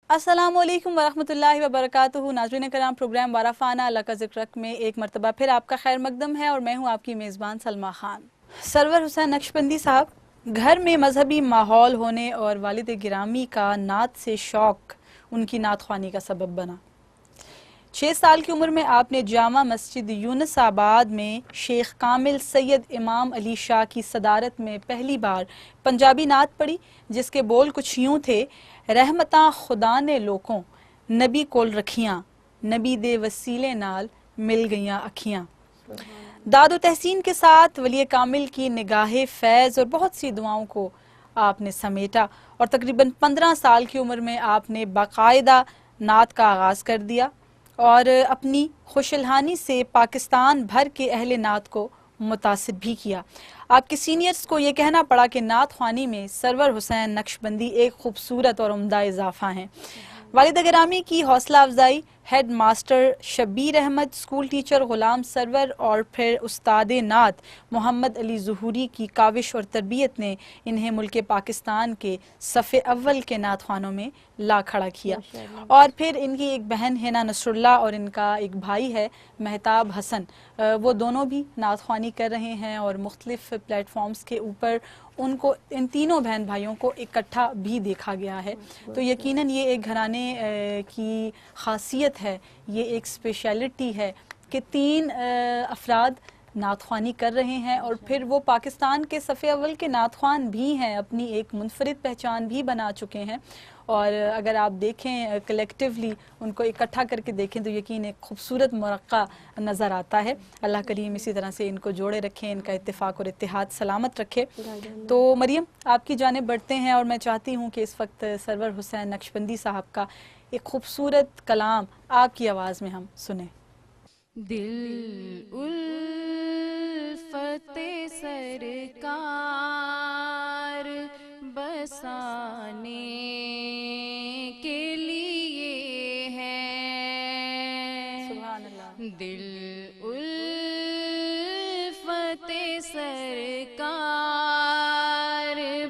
अस्सलामुअलैकुम वरहमतुल्लाहि वबरकातुहू। नाज़रीन कराम, प्रोग्राम वाराफाना अल्लाह का ज़िक्र में एक मरतबा फिर आपका खैर मकदम है और मैं हूँ आपकी मेज़बान सलमा खान। सरवर हुसैन नक्शबंदी साहब, घर में मजहबी माहौल होने और वालिद गिरामी का नात से शौक़ उनकी नात ख्वानी का सबब बना। 6 साल की उम्र में आपने जामा मस्जिद यूनुस आबाद में शेख कामिल सैयद इमाम अली शाह की सदारत में पहली बार पंजाबी नात पढ़ी, जिसके बोल कुछ यूँ थे। रहमतां खुदा ने लोकों, नबी कोल रखियाँ, नबी दे वसीले नाल मिल गईयाँ अखियाँ। दादो तहसीन के साथ वली कामिल की निगाहे फैज़ और बहुत सी दुआओं को आपने समेटा और तकरीबन 15 साल की उम्र में आपने बाकायदा नात का आगाज़ कर दिया और अपनी खुशलहानी से पाकिस्तान भर के अहले नात को मुतासिर भी किया। आपके सीनियर्स को ये कहना पड़ा कि नात ख्वानी में सरवर हुसैन नक्शबंदी एक खूबसूरत और उम्दा इजाफा हैं। वालिद गिरामी की हौसला अफजाई, head master Shabbir Ahmed, school teacher Ghulam Sarwar और फिर उस्ताद नात मोहम्मद अली ज़ुहूरी की काविश और तरबियत ने इन्हें मुल्क पाकिस्तान के सफ़े अव्वल के नात ख़ानों में ला खड़ा किया। और फिर इनकी एक बहन हिना नसरुल्लाह और इनका एक भाई है महताब हसन, वो दोनों भी नात ख़वानी कर रहे हैं और मुख्तलिफ़ प्लेटफॉर्म्स के ऊपर उनको, इन तीनों बहन भाइयों को इकट्ठा भी देखा गया है। तो यकीनन ये एक घराने की ख़ासियत है, ये एक स्पेशलिटी है कि 3 अफराद नात ख़वानी कर रहे हैं और फिर वो पाकिस्तान के सफ़े अव्वल के नात ख़वान भी हैं, अपनी एक मुनफरिद पहचान भी बना चुके हैं। और अगर आप देखें कलेक्टिवली उनको इकट्ठा करके देखें तो यकीन एक खूबसूरत मरक़ा नज़र आता है। अल्लाह करीम इसी तरह से इनको जोड़े रखें, इनका इत्तेफाक और इत्तेहाद सलामत रखे। तो मरियम, आपकी जानिब बढ़ते हैं और मैं चाहती हूँ कि इस वक्त सरवर हुसैन नक्शबंदी साहब का एक खूबसूरत कलाम आपकी आवाज़ में हम सुने। दिल उल्फते सरकार बसाने के लिए है, सुभान अल्लाह। दिल उल्फते सरकार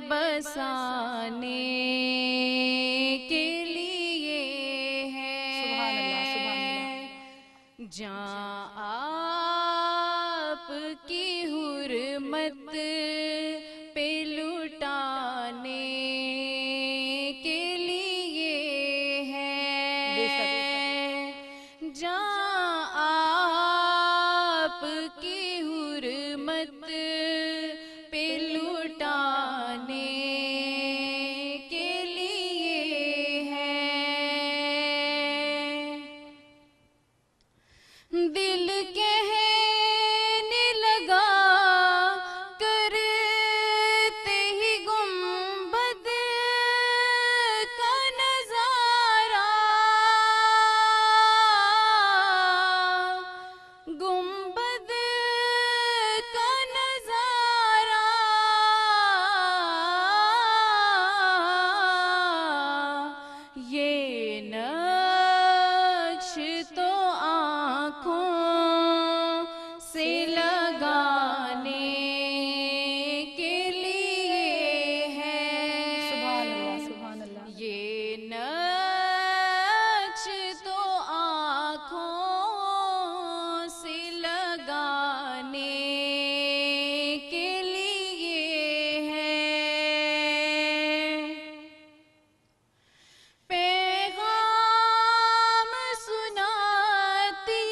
बसाने के लिए सुभान अल्लाह, सुभान अल्लाह। है, जहाँ आपकी हुर्मत पे लुटाने के लिए है, जहाँ आपकी हुर्मत पे लुटाने के लिए है। दिल कहने लगा करते ही गुंबद का नजारा, गुंबद का नजारा, ये नक्श तो आँखों से लगाने के लिए है, सुभान अल्लाह, सुभान अल्लाह। ये नक्श तो आँखों से लगाने के लिए है। पैगाम सुनाती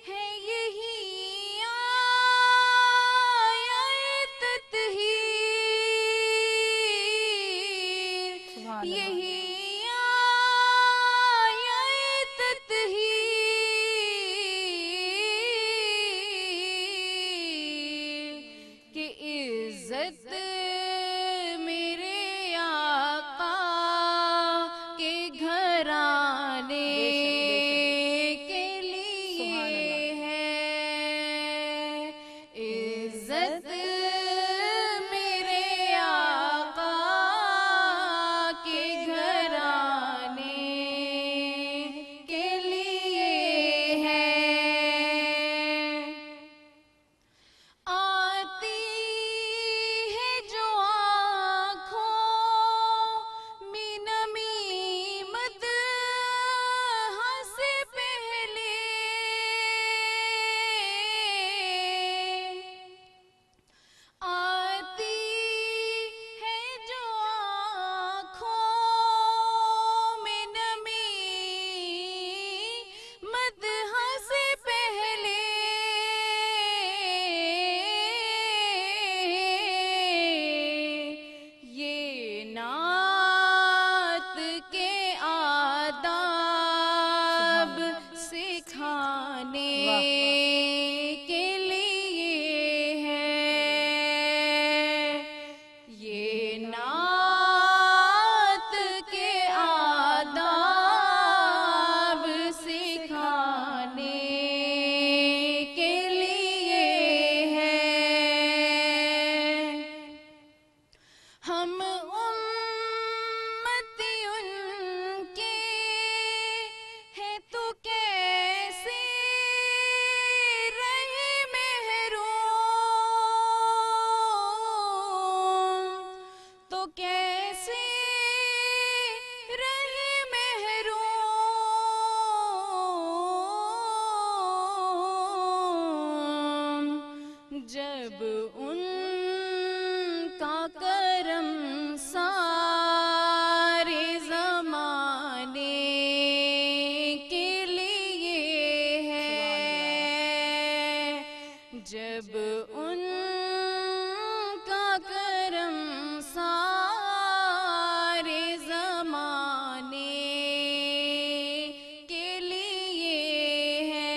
है यही आयत तत्हीर, सुभान अल्लाह। यही आयत तत्हीर कि इज्जत मेरे आका के घराने के लिए है, इज्जत मेरे आका के घराने के लिए है। आती है जो आँखों में नमी जब उनका करम सारे ज़माने के लिए है, जब उनका करम सारे ज़माने के लिए है।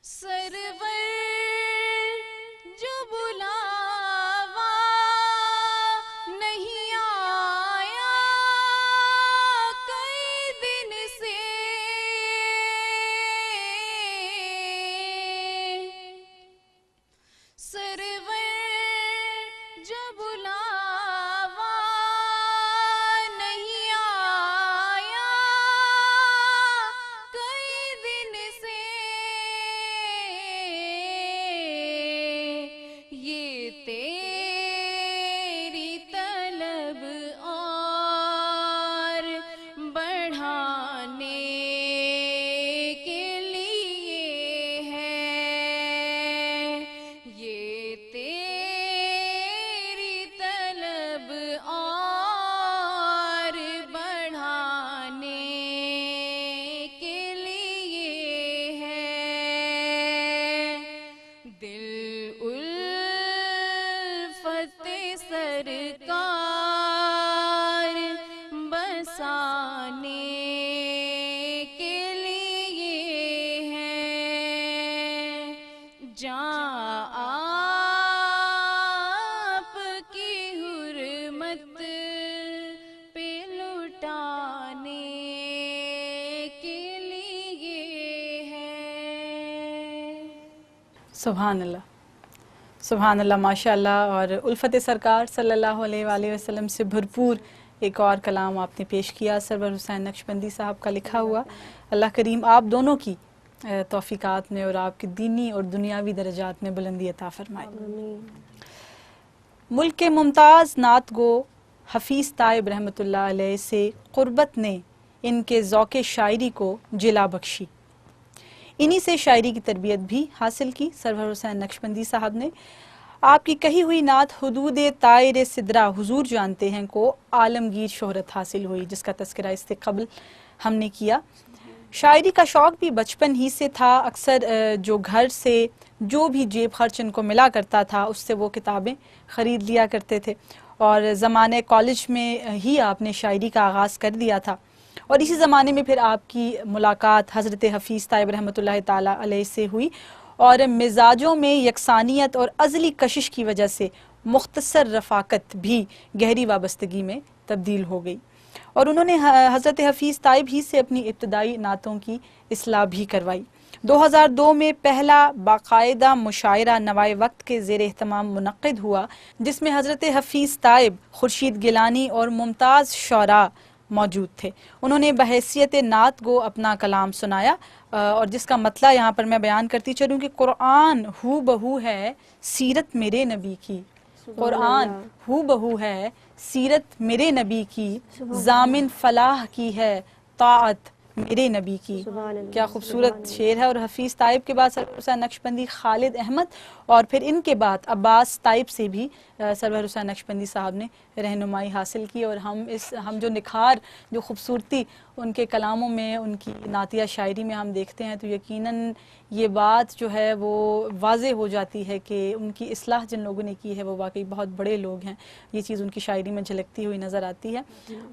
सरवर जो बुलावा नहीं आया कई दिन से, सरवर जो बुलावा नहीं आया कई दिन से, ये तेरी तलब और बढ़ाने के लिए है, ये तेरी तलब और बढ़ाने के लिए है। दिल उल्फत सरकार बसाने के लिए है, जहाँ आपकी हुर्मत पे लुटाने के लिए है। सुभान अल्लाह, सुभान अल्लाह, माशाअल्लाह। और उल्फत सरकार सल्लल्लाहु अलैहि वसल्लम से भरपूर एक और कलाम आपने पेश किया, सरवर हुसैन नक्शबंदी साहब का लिखा हुआ। अल्लाह करीम आप दोनों की तौफीकात में और आपकी दीनी और दुनियावी दर्जात में बुलंदी अता फरमाए। मुल्क के मुमताज़ नात गो हफ़ीज़ ताइब रहमतुल्लाह अलैह से क़ुर्बत ने इनके ज़ौक़े शायरी को जिला बख्शी। इन्हीं से शायरी की तरबियत भी हासिल की सरवर हुसैन नक्शबंदी साहब ने। आपकी कही हुई नात हुदूद तायर सिदरा हुजूर जानते हैं को आलमगीर शोहरत हासिल हुई, जिसका तज़किरा इससे कबल हमने किया। शायरी का शौक़ भी बचपन ही से था। अक्सर जो घर से जो भी जेब खर्च इनको मिला करता था उससे वो किताबें ख़रीद लिया करते थे, और ज़माने कॉलेज में ही आपने शायरी का आगाज़ कर दिया था। और इसी ज़माने में फिर आपकी मुलाकात हज़रत हफ़ीज़ ताइब रहमतुल्लाह ताला अलैह से हुई, और मिजाजों में यकसानियत और अज़ली कशिश की वजह से मुख्तसर रफ़ाकत भी गहरी वाबस्तगी में तब्दील हो गई, और उन्होंने हज़रत हफ़ीज़ ताइब ही से अपनी इब्तदाई नातों की इस्लाह भी करवाई। 2002 में पहला बाकायदा मुशायरा नवाए वक्त के ज़ेर एहतमाम मुनक़्क़िद हुआ, जिसमें हज़रत हफ़ीज़ ताइब, खुर्शीद गिलानी और मुमताज़ शौरा मौजूद थे। उन्होंने बहैसियत नात गो अपना कलाम सुनाया, और जिसका मतला यहाँ पर मैं बयान करती चलूँ कि कुरान हू बहू है सीरत मेरे नबी की, कुरान हू बहू है सीरत मेरे नबी की, जामिन फलाह की है ताअत मेरे नबी की। क्या खूबसूरत शेर है। और हफ़ीज़ ताइब के बाद सरवर हुसैन नक्शबंदी, खालिद अहमद, और फिर इनके बाद अब्बास ताइब से भी सरवर हुसैन नक्शबंदी साहब ने रहनुमाई हासिल की। और हम जो निखार, जो खूबसूरती उनके कलामों में, उनकी नातिया शायरी में हम देखते हैं, तो यकीनन ये बात जो है वो वाज़े हो जाती है कि उनकी इस्लाह जिन लोगों ने की है वो वाकई बहुत बड़े लोग हैं। ये चीज़ उनकी शायरी में झलकती हुई नज़र आती है।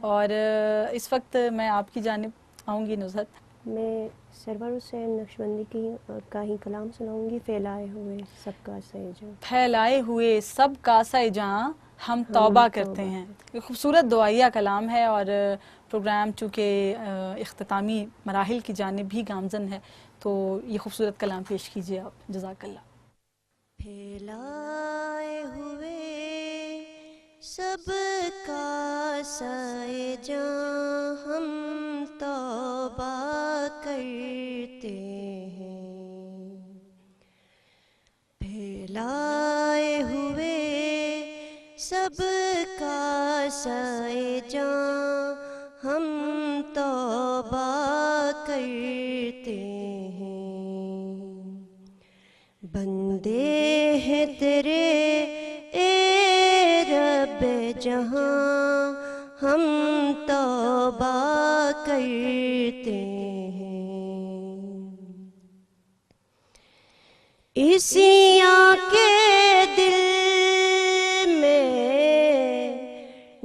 और इस वक्त मैं आपकी जानिब आऊँगी नुज़हत। मैं सरवर हुसैन नक्शबंदी का ही कलाम सुनाऊंगी, फैलाए हुए सबका सैजां। फैलाए हुए सबका सैजां हम तौबा करते हैं। ये खूबसूरत दुआया कलाम है, और प्रोग्राम चूँकि इख्तितामी मराहिल की जानिब भी गामज़न है, तो ये खूबसूरत कलाम पेश कीजिए आप। जज़ाकल्लाह। फैलाए हुए सबका सैजां हम तौबा करते हैं, फैलाए हुए सबका सैजां हम तौबा करते हैं। बंदे हैं तेरे ए रब जहां, हम तौबा करते हैं। इसियां के दिल में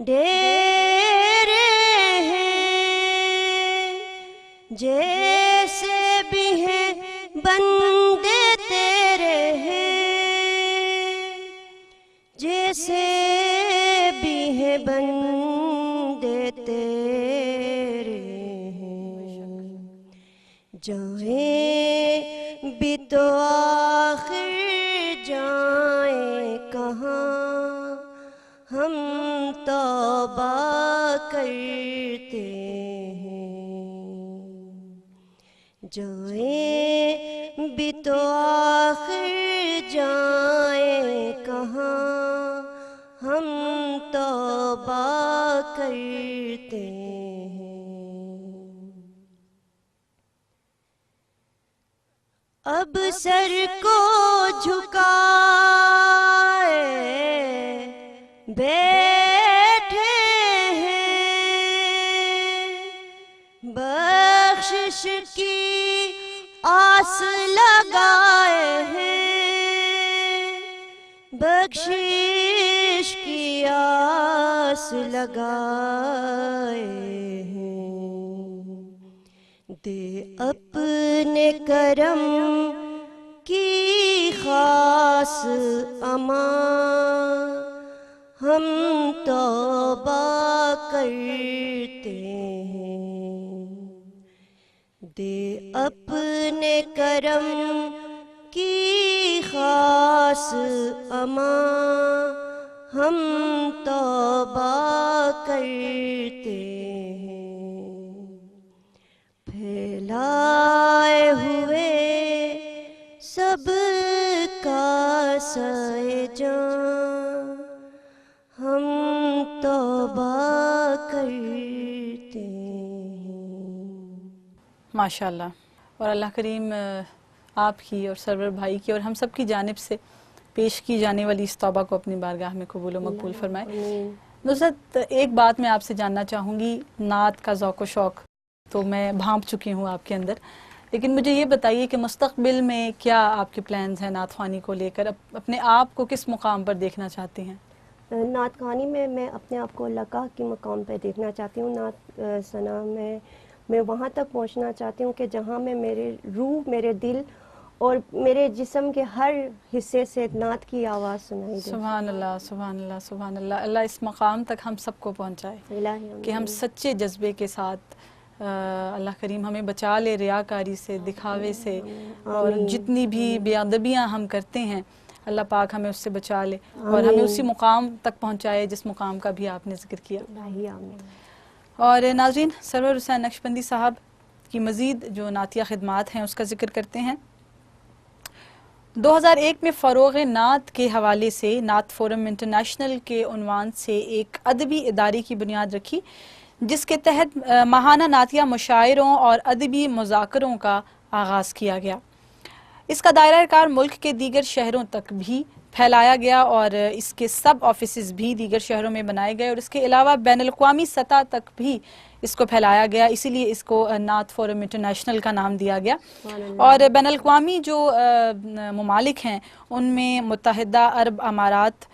डेरे हैं, जैसे भी हैं बंदे तेरे हैं, जैसे भी हैं बंदे तेरे हैं। जाएं भी तो आखिर जाएं कहाँ, हम तौबा करते हैं। जाएं भी तो आखिर जाएं कहाँ, हम तौबा करते हैं। अब सर को झुकाए बैठे हैं, बख्शिश की आस लगाए हैं, बख्शिश की आस लगाए हैं। दे अपने करम की खास अमान, हम तौबा करते हैं। दे अपने करम की खास अमान, हम तौबा करते हैं। फैलाए हुए सब का साए जान, हम तौबा करते हैं। माशाल्लाह। और अल्लाह करीम आपकी और सरवर भाई की और हम सब की जानिब से पेश की जाने वाली इस तौबा को अपनी बारगाह में कबूल व मकबूल फरमाए। नुसरत, एक बात मैं आपसे जानना चाहूँगी, नात का ज़ौक़ व शौक़ तो मैं भांप चुकी हूँ आपके अंदर, लेकिन मुझे ये बताइए कि मुस्तक़बिल में क्या आपके प्लान्स हैं नात ख़्वानी को लेकर? अपने आप को किस मुकाम पर देखना चाहती हैं? नात ख़्वानी में मैं अपने आप को अल्लाह के मकाम पर देखना चाहती हूँ। नात सना में मैं वहाँ तक पहुँचना चाहती हूँ कि जहाँ में मेरे रूह, मेरे दिल और मेरे जिस्म के हर हिस्से से नात की आवाज़ सुनाई दे। सुभान अल्लाह, सुभान अल्लाह, सुभान अल्लाह। अल्लाह इस मकाम तक हम सबको पहुँचाए कि हम सच्चे जज्बे के साथ, अल्लाह करीम हमें बचा ले रियाकारी से, दिखावे से, और जितनी भी बेअदबियाँ हम करते हैं अल्लाह पाक हमें उससे बचा ले और हमें उसी मुकाम तक पहुँचाए जिस मुकाम का भी आपने जिक्र किया। और नाज़रीन, सरवर हुसैन नक्शबंदी साहब की मज़ीद जो नातिया खिदमात हैं उसका जिक्र करते हैं। 2001 में फ़रोग़ नात के हवाले से नात फ़ोरम इंटरनेशनल के उन्वान से एक अदबी इदारे की बुनियाद रखी, जिसके तहत माहाना नातिया मुशायरों और अदबी मुज़ाकरों का आगाज़ किया गया। इसका दायरा कार मुल्क के दीगर शहरों तक भी फैलाया गया और इसके सब ऑफिसेज़ भी दीगर शहरों में बनाए गए और इसके अलावा बैनुल-अक़वामी सतह तक भी इसको फैलाया गया। इसीलिए इसको नात फ़ोरम इंटरनेशनल का नाम दिया गया। और बैनुल-अक़वामी जो ममालिक हैं उनमें मुत्तहिदा अरब अमारात,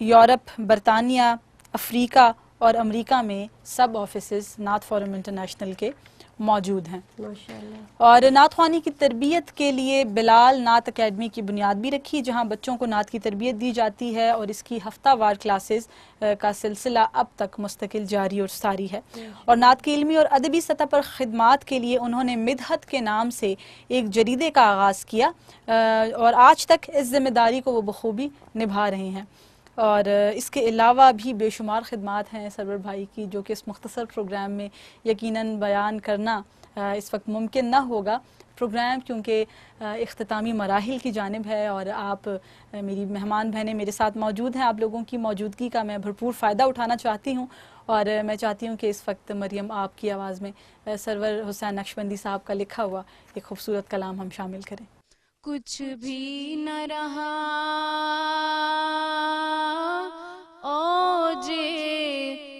यूरोप, बरतानिया, अफ्रीका और अमेरिका में सब ऑफिसेज़ नात फ़ोरम इंटरनेशनल के मौजूद हैं। माशाअल्लाह। और नात ख़्वानी की तरबियत के लिए बिलाल नात अकेडमी की बुनियाद भी रखी, जहां बच्चों को नात की तरबियत दी जाती है और इसकी हफ्तावार क्लासेस का सिलसिला अब तक मुस्तकिल जारी और सारी है। और नात की इल्मी और अदबी सतह पर खिदमात के लिए उन्होंने मिदहत के नाम से एक जरीदे का आगाज़ किया और आज तक इस जिम्मेदारी को वो बखूबी निभा रहे हैं। और इसके अलावा भी बेशुमार खिदमात हैं सरवर भाई की, जो कि इस मुख्तसर प्रोग्राम में यकीनन बयान करना इस वक्त मुमकिन ना होगा। प्रोग्राम क्योंकि इख्तितामी मराहिल की जानिब है और आप मेरी मेहमान बहनें मेरे साथ मौजूद हैं। आप लोगों की मौजूदगी का मैं भरपूर फ़ायदा उठाना चाहती हूँ और मैं चाहती हूँ कि इस वक्त मरियम आपकी आवाज़ में सरवर हुसैन नक्शबंदी साहब का लिखा हुआ एक खूबसूरत कलाम हम शामिल करें। कुछ भी न रहा ओजे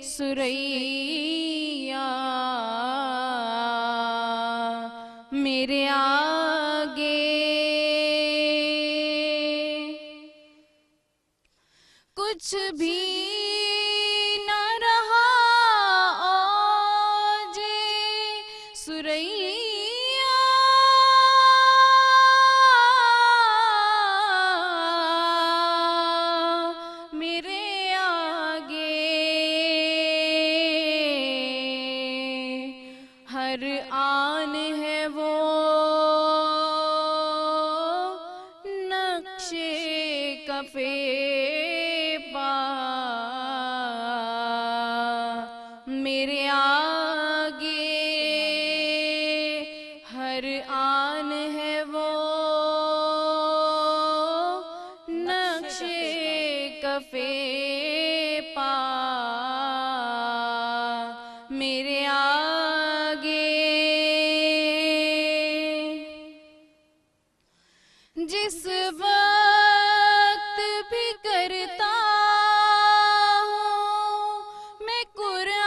सुरैया मेरे आगे, कुछ भी न रहा ओजे सुरैया मेरे आगे, हर आन है वो नक्शे कफे पा मेरे आगे, हर आन है वो नक्शे कफे पा मेरे आगे, जिस वक्त भी करता हूँ मैं कुरान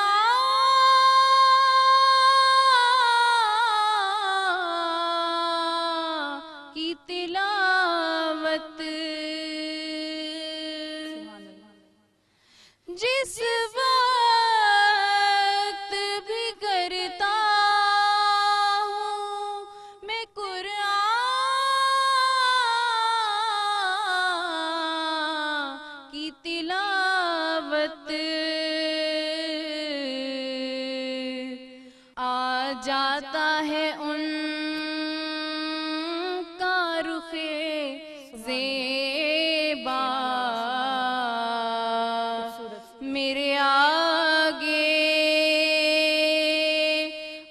की तिलावत, जिस वक्त भी करता हूँ मैं कुरान की तिलावत, आ जाता है उनका रुखे ज़ेबा मेरे आगे,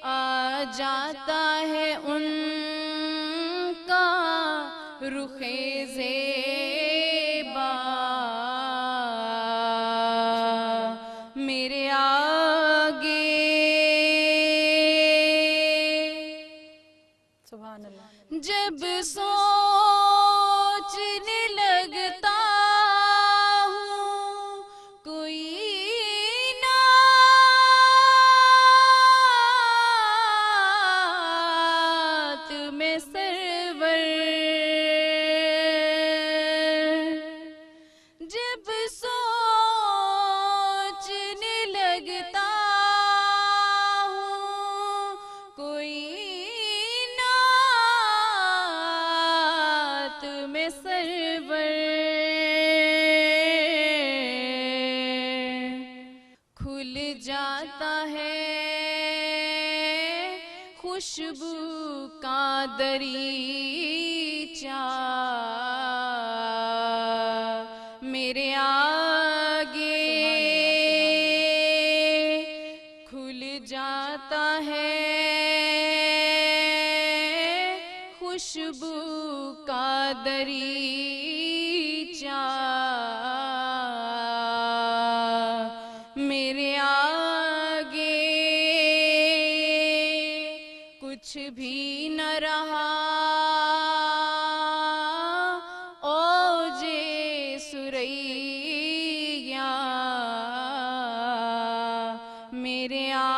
आ जाता है उनका रुखे ज़ेबा मेरे आगे। सुभान अल्लाह। जब सोचने लगता हूँ कोई नात में सरवर, जब सोचने लगता हूँ कोई नात में सरवर, खुल जाता है खुशबू का दरीचा मेरे आगे, खुल जाता है खुशबू का दरीचा मेरे आगे, कुछ भी न रहा ओजे सुरैया मेरे आगे।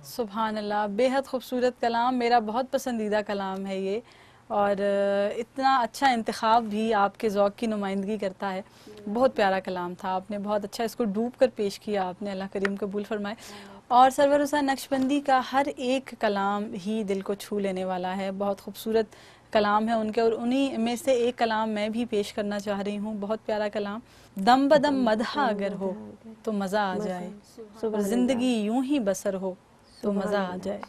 सुभान अल्लाह, बेहद खूबसूरत कलाम, मेरा बहुत पसंदीदा कलाम है ये, और इतना अच्छा इंतखाब भी आपके ज़ौक़ की नुमाइंदगी करता है। बहुत प्यारा कलाम था, आपने बहुत अच्छा इसको डूब कर पेश किया आपने, अल्लाह करीम कबूल फरमाए। और सरवर हुसैन नक्शबंदी का हर एक कलाम ही दिल को छू लेने वाला है, बहुत खूबसूरत कलाम है उनके, और उन्हीं में से एक कलाम मैं भी पेश करना चाह रही हूँ। बहुत प्यारा कलाम, दम बदम मदहा अगर हो तो मज़ा आ जाए, और ज़िंदगी यूं ही बसर हो तो मज़ा आ जाए।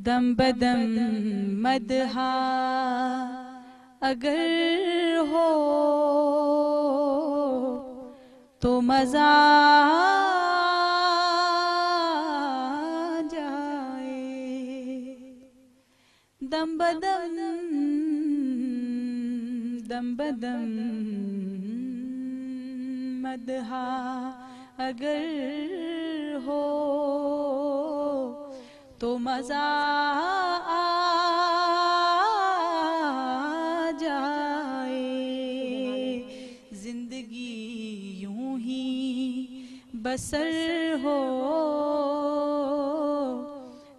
दम बदम मदहा अगर हो तो मज़ा आ जाए, दम बदम दम बदम मदहा अगर हो तो मजा आ जाए, जिंदगी यूं ही बसर हो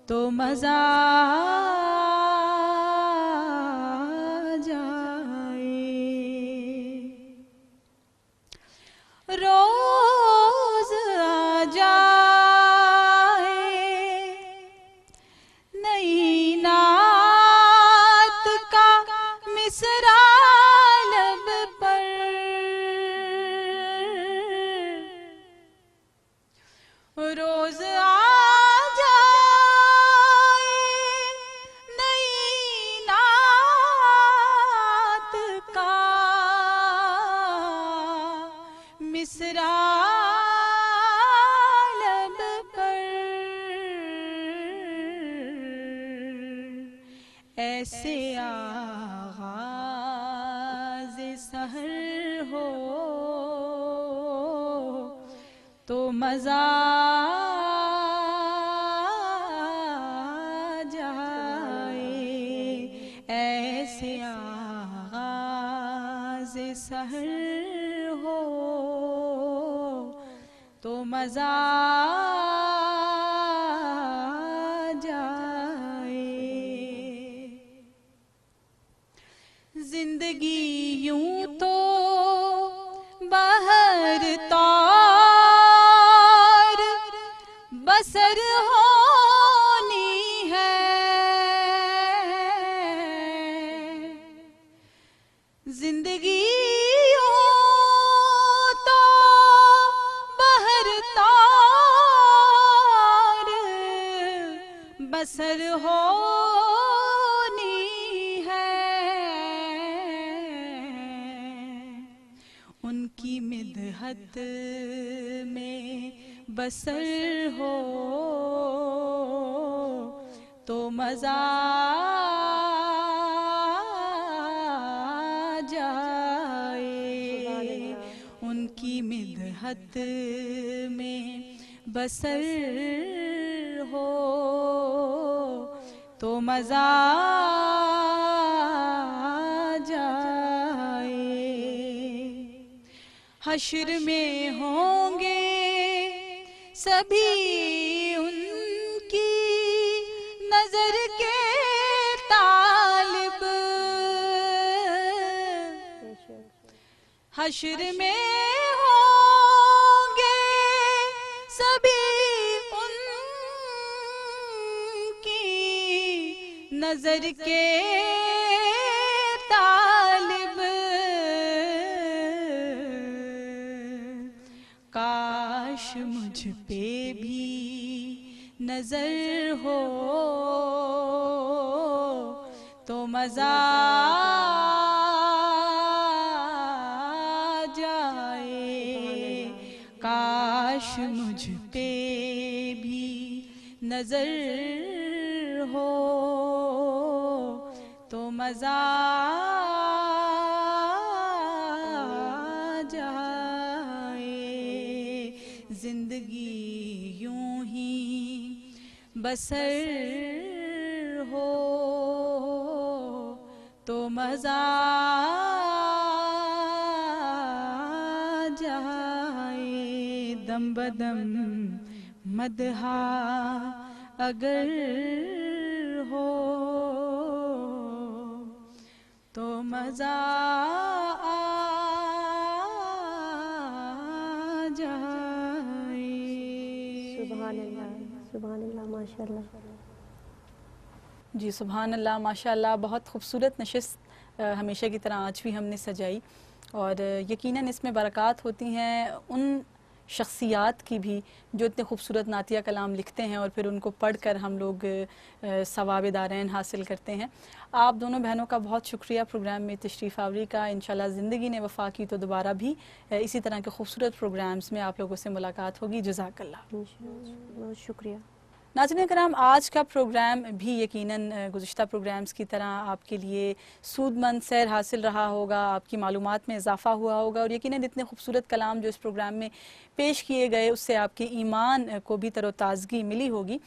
तो मजा आ जाए। रोज आ जाए नई नात का मिसरा लब पर, रोज आ जाए नई नात का मिसरा लब पर, ऐसे आगाज़ सहर हो तो मजा आ जाए, ऐसे आगाज़ सहर हो तो मजा आ जाए। जिंदगी यूं तो बहर तार बसर होनी है, जिंदगी यूं तो बहर तार बसर होनी है, उनकी मिदहत में बसर हो तो मजा आ जाए, उनकी मिदहत में बसर हो तो मजा आ जाए। हश्र में होंगे सभी उनकी नजर के तालिब, हश्र में होंगे सभी उनकी नजर के तालिब, काश मुझ पे भी नजर हो तो मजा आ जाए, काश मुझ पे भी नजर हो तो मजा आ जाए, जिंदगी यूं ही बसर हो तो मजा आ जाए, दम बदम मदहा अगर हो तो मजा आ जाए। सुभान अल्लाह, सुभान अल्लाह, माशाअल्लाह। जी सुभान अल्लाह, माशाअल्लाह। बहुत खूबसूरत नशिस्त हमेशा की तरह आज भी हमने सजाई और यकीनन इसमें बरक़ात होती हैं उन शख्सियात की भी जो इतने खूबसूरत नातिया कलाम लिखते हैं और फिर उनको पढ़कर हम लोग सवाब दारैन हासिल करते हैं। आप दोनों बहनों का बहुत शुक्रिया प्रोग्राम में तशरीफ़ आवरी का। इंशाल्लाह ज़िंदगी ने वफ़ा की तो दोबारा भी इसी तरह के खूबसूरत प्रोग्राम्स में आप लोगों से मुलाकात होगी। जज़ाकल्लाह। बहुत शुक्रिया। नाज़रीन कराम, आज का प्रोग्राम भी यकीनन गुज़िश्ता प्रोग्राम्स की तरह आपके लिए सूदमंद सैर हासिल रहा होगा, आपकी मालूमात में इजाफ़ा हुआ होगा और यकीनन इतने खूबसूरत कलाम जो इस प्रोग्राम में पेश किए गए उससे आपके ईमान को भी तरोताज़गी मिली होगी।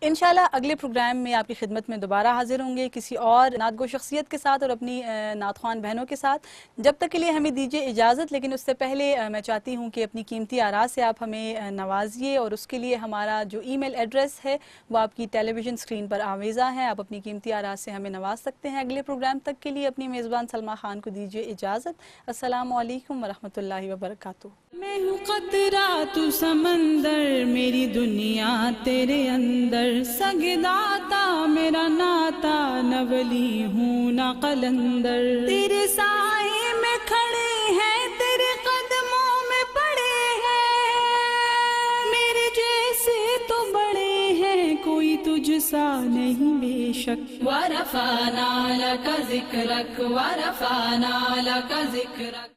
इंशाल्लाह अगले प्रोग्राम में आपकी खिदमत में दोबारा हाजिर होंगे किसी और नातगो शख्सियत के साथ और अपनी नातख्वान बहनों के साथ। जब तक के लिए हमें दीजिए इजाज़त, लेकिन उससे पहले मैं चाहती हूँ कि अपनी कीमती आरा से आप हमें नवाजिए और उसके लिए हमारा जो ईमेल एड्रेस है वो आपकी टेलीविज़न स्क्रीन पर आवेज़ा है। आप अपनी कीमती आरा से हमें नवाज सकते हैं। अगले प्रोग्राम तक के लिए अपनी मेज़बान सलमा खान को दीजिए इजाज़त। अस्सलामु अलैकुम वरहमतुल्लाहि वबरकातुहू। मैं हूँ कतरा तू समंदर, मेरी दुनिया तेरे अंदर, सगदाता मेरा नाता, न वली हूँ न कलंदर। तेरे साए में खड़े हैं, तेरे कदमों में पड़े हैं, मेरे जैसे तो बड़े हैं, कोई तुझसा नहीं बेशक। वरफ़अना लका ज़िक्रक, वरफ़अना लका ज़िक्रक।